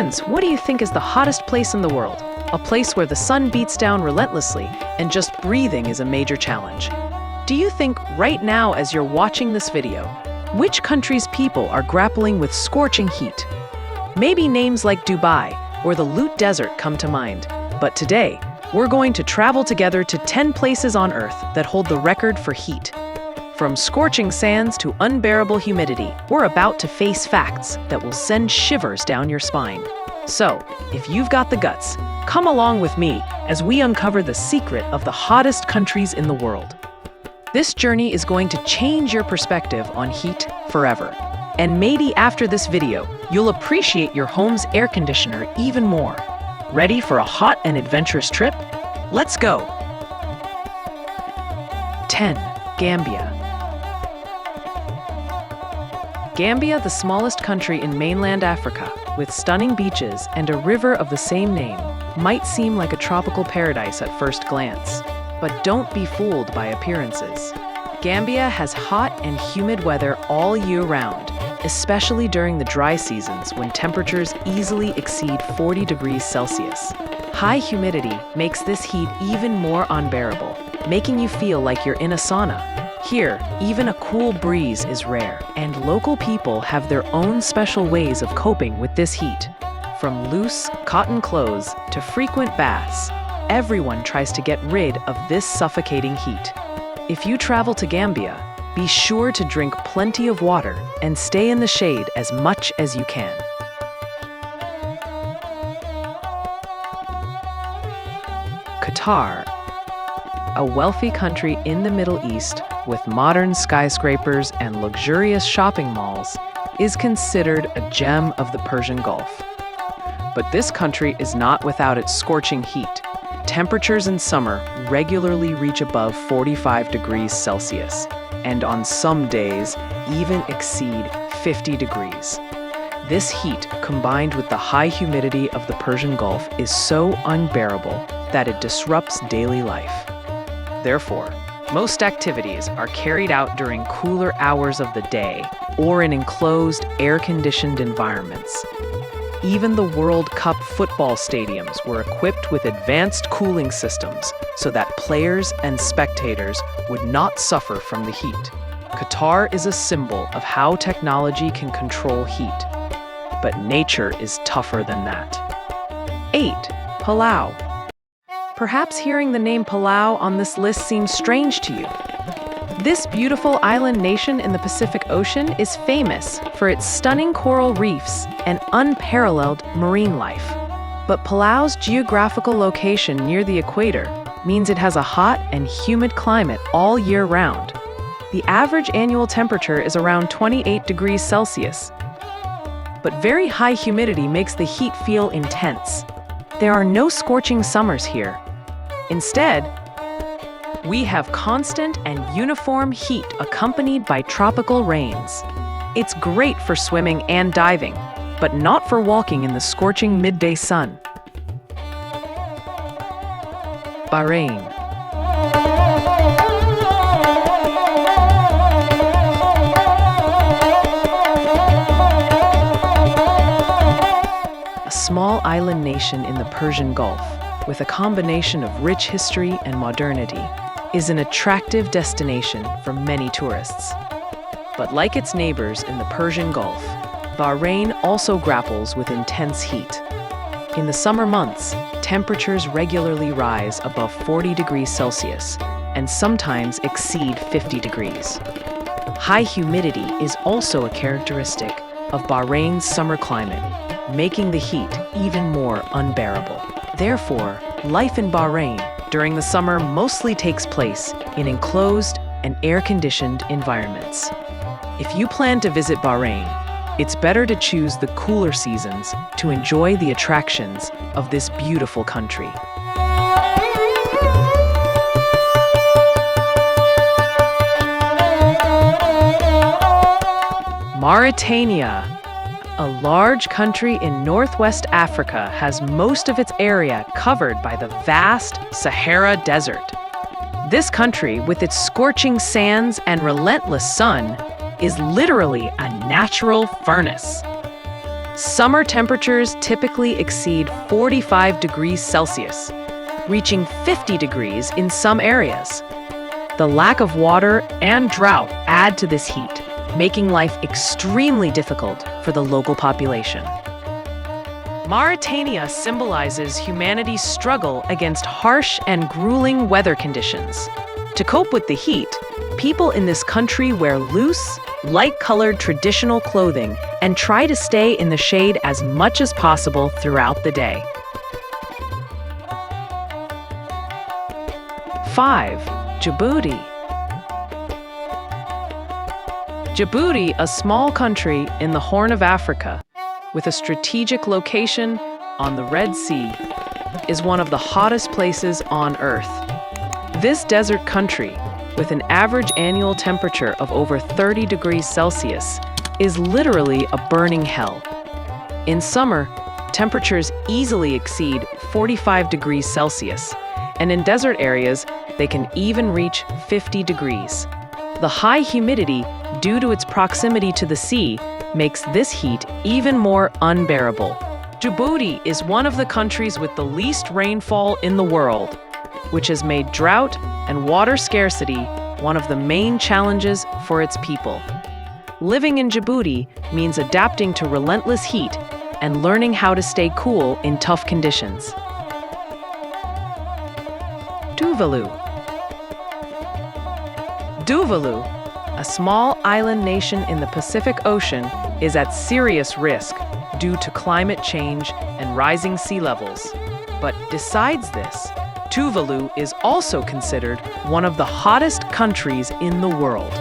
Friends, what do you think is the hottest place in the world? A place where the sun beats down relentlessly and just breathing is a major challenge. Do you think right now as you're watching this video, which country's people are grappling with scorching heat? Maybe names like Dubai or the Lut Desert come to mind. But today, we're going to travel together to 10 places on Earth that hold the record for heat. From scorching sands to unbearable humidity, we're about to face facts that will send shivers down your spine. So, if you've got the guts, come along with me as we uncover the secret of the hottest countries in the world. This journey is going to change your perspective on heat forever. And maybe after this video, you'll appreciate your home's air conditioner even more. Ready for a hot and adventurous trip? Let's go! 10. Gambia. Gambia, the smallest country in mainland Africa, with stunning beaches and a river of the same name, might seem like a tropical paradise at first glance. But don't be fooled by appearances. Gambia has hot and humid weather all year round, especially during the dry seasons when temperatures easily exceed 40 degrees Celsius. High humidity makes this heat even more unbearable, making you feel like you're in a sauna. Here, even a cool breeze is rare, and local people have their own special ways of coping with this heat. From loose, cotton clothes to frequent baths, everyone tries to get rid of this suffocating heat. If you travel to Gambia, be sure to drink plenty of water and stay in the shade as much as you can. Qatar, a wealthy country in the Middle East with modern skyscrapers and luxurious shopping malls, is considered a gem of the Persian Gulf. But this country is not without its scorching heat. Temperatures in summer regularly reach above 45 degrees Celsius, and on some days even exceed 50 degrees. This heat, combined with the high humidity of the Persian Gulf, is so unbearable that it disrupts daily life. Therefore, most activities are carried out during cooler hours of the day or in enclosed, air-conditioned environments. Even the World Cup football stadiums were equipped with advanced cooling systems so that players and spectators would not suffer from the heat. Qatar is a symbol of how technology can control heat. But nature is tougher than that. 8. Palau. Perhaps hearing the name Palau on this list seems strange to you. This beautiful island nation in the Pacific Ocean is famous for its stunning coral reefs and unparalleled marine life. But Palau's geographical location near the equator means it has a hot and humid climate all year round. The average annual temperature is around 28 degrees Celsius. But very high humidity makes the heat feel intense. There are no scorching summers here. Instead, we have constant and uniform heat accompanied by tropical rains. It's great for swimming and diving, but not for walking in the scorching midday sun. Bahrain. A small island nation in the Persian Gulf, with a combination of rich history and modernity, is an attractive destination for many tourists. But like its neighbors in the Persian Gulf, Bahrain also grapples with intense heat. In the summer months, temperatures regularly rise above 40 degrees Celsius and sometimes exceed 50 degrees. High humidity is also a characteristic of Bahrain's summer climate, making the heat even more unbearable. Therefore, life in Bahrain during the summer mostly takes place in enclosed and air-conditioned environments. If you plan to visit Bahrain, it's better to choose the cooler seasons to enjoy the attractions of this beautiful country. Mauritania. A large country in northwest Africa has most of its area covered by the vast Sahara Desert. This country, with its scorching sands and relentless sun, is literally a natural furnace. Summer temperatures typically exceed 45 degrees Celsius, reaching 50 degrees in some areas. The lack of water and drought add to this heat, making life extremely difficult for the local population. Mauritania symbolizes humanity's struggle against harsh and grueling weather conditions. To cope with the heat, people in this country wear loose, light-colored traditional clothing and try to stay in the shade as much as possible throughout the day. 5. Djibouti. Djibouti, a small country in the Horn of Africa, with a strategic location on the Red Sea, is one of the hottest places on Earth. This desert country, with an average annual temperature of over 30 degrees Celsius, is literally a burning hell. In summer, temperatures easily exceed 45 degrees Celsius, and in desert areas, they can even reach 50 degrees. The high humidity, due to its proximity to the sea, makes this heat even more unbearable. Djibouti is one of the countries with the least rainfall in the world, which has made drought and water scarcity one of the main challenges for its people. Living in Djibouti means adapting to relentless heat and learning how to stay cool in tough conditions. Tuvalu. Tuvalu, a small island nation in the Pacific Ocean, is at serious risk due to climate change and rising sea levels. But besides this, Tuvalu is also considered one of the hottest countries in the world,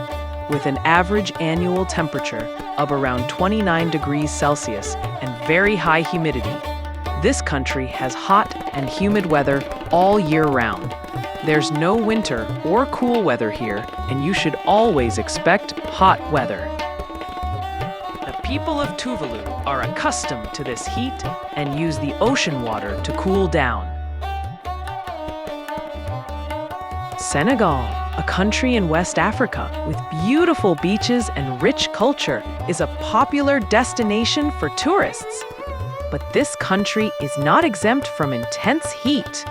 with an average annual temperature of around 29 degrees Celsius and very high humidity. This country has hot and humid weather all year round. There's no winter or cool weather here, and you should always expect hot weather. The people of Tuvalu are accustomed to this heat and use the ocean water to cool down. Senegal, a country in West Africa with beautiful beaches and rich culture, is a popular destination for tourists. But this country is not exempt from intense heat.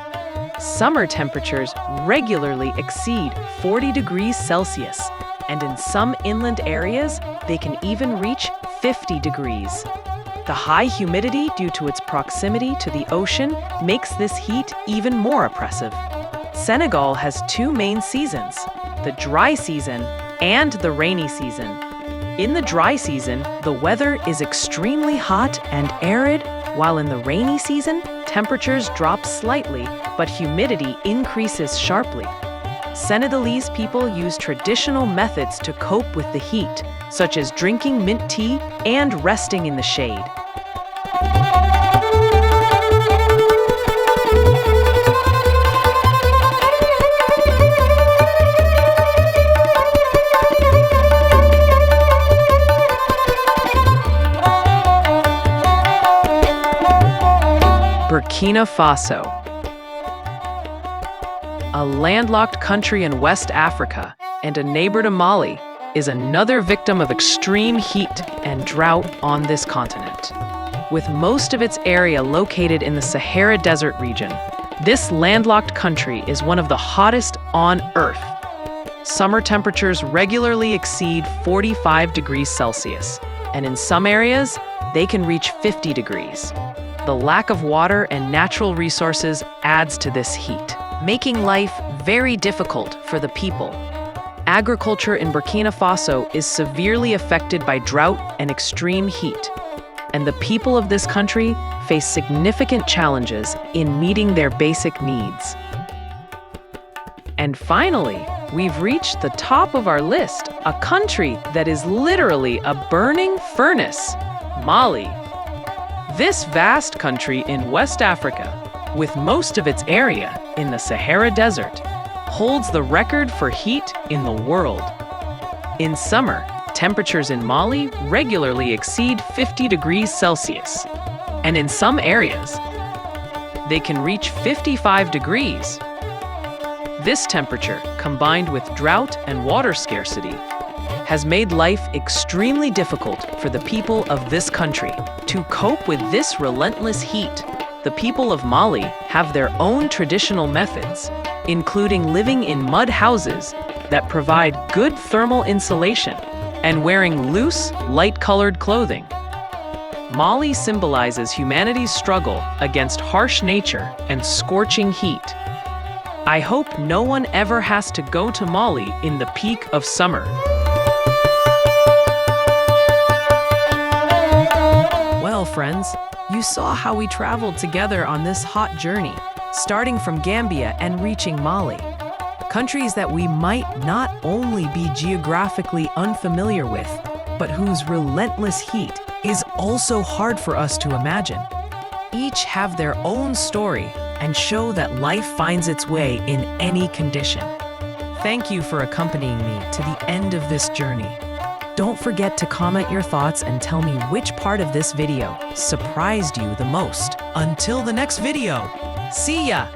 Summer temperatures regularly exceed 40 degrees Celsius, and in some inland areas, they can even reach 50 degrees. The high humidity due to its proximity to the ocean makes this heat even more oppressive. Senegal has two main seasons, the dry season and the rainy season. In the dry season, the weather is extremely hot and arid, while in the rainy season, temperatures drop slightly, but humidity increases sharply. Senegalese people use traditional methods to cope with the heat, such as drinking mint tea and resting in the shade. Burkina Faso. A landlocked country in West Africa and a neighbor to Mali, is another victim of extreme heat and drought on this continent. With most of its area located in the Sahara Desert region, this landlocked country is one of the hottest on Earth. Summer temperatures regularly exceed 45 degrees Celsius, and in some areas, they can reach 50 degrees. The lack of water and natural resources adds to this heat, making life very difficult for the people. Agriculture in Burkina Faso is severely affected by drought and extreme heat, and the people of this country face significant challenges in meeting their basic needs. And finally, we've reached the top of our list, a country that is literally a burning furnace, Mali. This vast country in West Africa, with most of its area in the Sahara Desert, holds the record for heat in the world. In summer, temperatures in Mali regularly exceed 50 degrees Celsius, and in some areas, they can reach 55 degrees. This temperature, combined with drought and water scarcity, has made life extremely difficult for the people of this country. To cope with this relentless heat, the people of Mali have their own traditional methods, including living in mud houses that provide good thermal insulation and wearing loose, light-colored clothing. Mali symbolizes humanity's struggle against harsh nature and scorching heat. I hope no one ever has to go to Mali in the peak of summer. Well, friends, you saw how we traveled together on this hot journey, starting from Gambia and reaching Mali. Countries that we might not only be geographically unfamiliar with, but whose relentless heat is also hard for us to imagine. Each have their own story and show that life finds its way in any condition. Thank you for accompanying me to the end of this journey. Don't forget to comment your thoughts and tell me which part of this video surprised you the most. Until the next video, see ya!